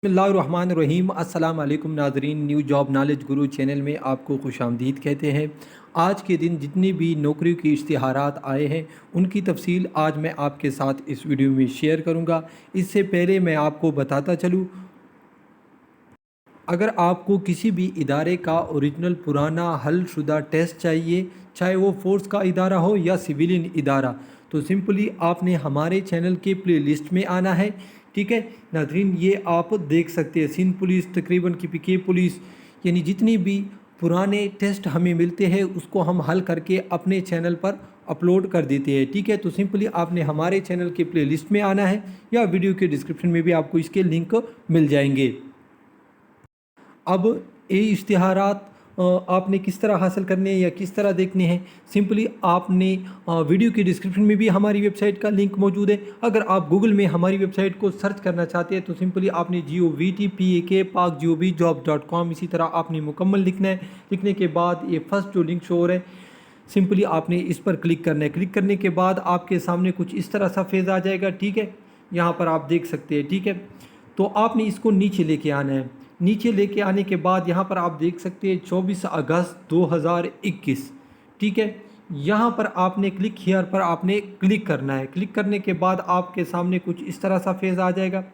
बिस्मिल्लाहिर्रहमानिर्रहीम। अस्सलाम वालेकुम नाज़रीन, न्यू जॉब नॉलेज गुरु चैनल में आपको खुशामदीद कहते हैं। आज के दिन जितनी भी नौकरियों की इश्तिहारात आए हैं उनकी तफसील आज मैं आपके साथ इस वीडियो में शेयर करूंगा। इससे पहले मैं आपको बताता चलूं, अगर आपको किसी भी इदारे का ओरिजिनल पुराना हल शुदा टेस्ट चाहिए, चाहे वो फोर्स का इदारा हो या सिविलियन इदारा, तो सिंपली आपने हमारे चैनल के प्ले लिस्ट में आना है। ठीक है नाज़रीन, ये आप देख सकते हैं सिंध पुलिस, तकरीबन की पीके पुलिस, यानी जितनी भी पुराने टेस्ट हमें मिलते हैं उसको हम हल करके अपने चैनल पर अपलोड कर देते हैं। ठीक है, तो सिंपली आपने हमारे चैनल के प्ले लिस्ट में आना है या वीडियो के डिस्क्रिप्शन में भी आपको इसके लिंक मिल जाएंगे। अब ये इश्तिहारात आपने किस तरह हासिल करने हैं या किस तरह देखने हैं, सिंपली आपने वीडियो की डिस्क्रिप्शन में भी हमारी वेबसाइट का लिंक मौजूद है। अगर आप गूगल में हमारी वेबसाइट को सर्च करना चाहते हैं तो सिंपली आपने GOVTPAK इसी तरह आपने मुकम्मल लिखना है। लिखने के बाद ये फर्स्ट जो लिंक शो हो रहा है, सिंपली आपने इस पर क्लिक करना है। क्लिक करने के बाद आपके सामने कुछ इस तरह सा फेज़ आ जाएगा। ठीक है, यहाँ पर आप देख सकते हैं। ठीक है, तो आपने इसको नीचे लेके आना है। नीचे लेके आने के बाद यहाँ पर आप देख सकते हैं 24 अगस्त 2021। ठीक है, यहाँ पर आपने क्लिक हियर पर आपने क्लिक करना है। क्लिक करने के बाद आपके सामने कुछ इस तरह सा फेज़ आ जाएगा।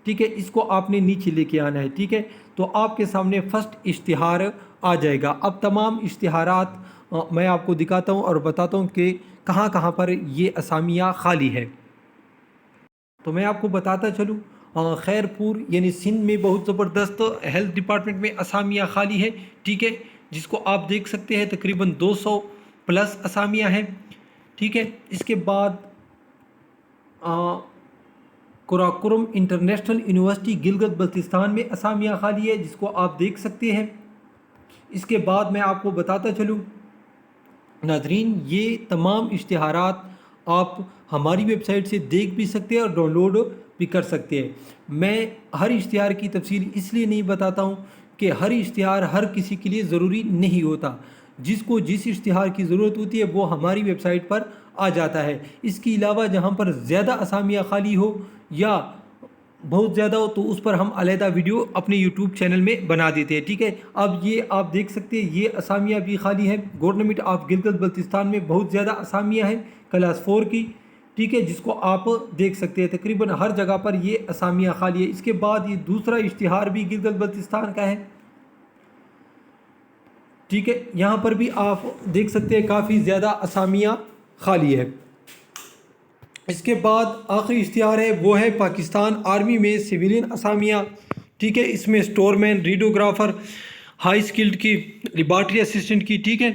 ठीक है, इसको आपने नीचे लेके आना है। ठीक है, तो आपके सामने फर्स्ट इश्तिहार आ जाएगा। अब तमाम इश्तिहारात मैं आपको दिखाता हूँ और बताता हूँ कि कहाँ कहाँ पर ये असामियाँ खाली है। तो मैं आपको बताता चलूँ, खैरपुर यानी सिंध में बहुत ज़बरदस्त हेल्थ डिपार्टमेंट में असामियाँ खाली है। ठीक है, जिसको आप देख सकते हैं तकरीबन 200 प्लस असामियाँ हैं। ठीक है, इसके बाद कुराकुरम इंटरनेशनल यूनिवर्सिटी गिलगित बल्तिस्तान में असामियाँ खाली है, जिसको आप देख सकते हैं। इसके बाद मैं आपको बताता चलूँ नाज़रीन, ये तमाम इश्तिहारात आप हमारी वेबसाइट से देख भी सकते हैं और डाउनलोड भी कर सकते हैं। मैं हर इश्तिहार की तफसील इसलिए नहीं बताता हूँ कि हर इश्तिहार हर किसी के लिए ज़रूरी नहीं होता। जिसको जिस इश्तिहार की ज़रूरत होती है वो हमारी वेबसाइट पर आ जाता है। इसके अलावा जहाँ पर ज़्यादा असामियाँ खाली हो या बहुत ज़्यादा हो तो उस पर हम अलहदा वीडियो अपने यूट्यूब चैनल में बना देते हैं। ठीक है, अब ये आप देख सकते हैं, ये असामियाँ भी खाली हैं। गवर्नमेंट ऑफ गिलगित बल्तिस्तान में बहुत ज़्यादा असामियाँ हैं क्लास 4 की। ठीक है, जिसको आप देख सकते हैं तकरीबन हर जगह पर ये असामियाँ खाली है। इसके बाद ये दूसरा इश्तिहार भी गिलगित बल्तिस्तान का है। ठीक है, यहाँ पर भी आप देख सकते हैं काफ़ी ज़्यादा असामियाँ खाली है। इसके बाद आखिरी इश्तिहार है वो है पाकिस्तान आर्मी में सिविलियन असामियाँ। ठीक है, इसमें स्टोरमैन, रेडियोग्राफर, हाई स्किल्ड की, लेबॉर्ट्री असिस्टेंट की। ठीक है,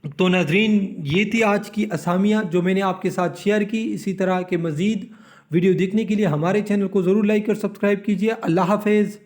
तो नाज़रीन ये थी आज की असामियाँ जो मैंने आपके साथ शेयर की। इसी तरह के मज़ीद वीडियो देखने के लिए हमारे चैनल को ज़रूर लाइक और सब्सक्राइब कीजिए। अल्लाह हाफ़िज़।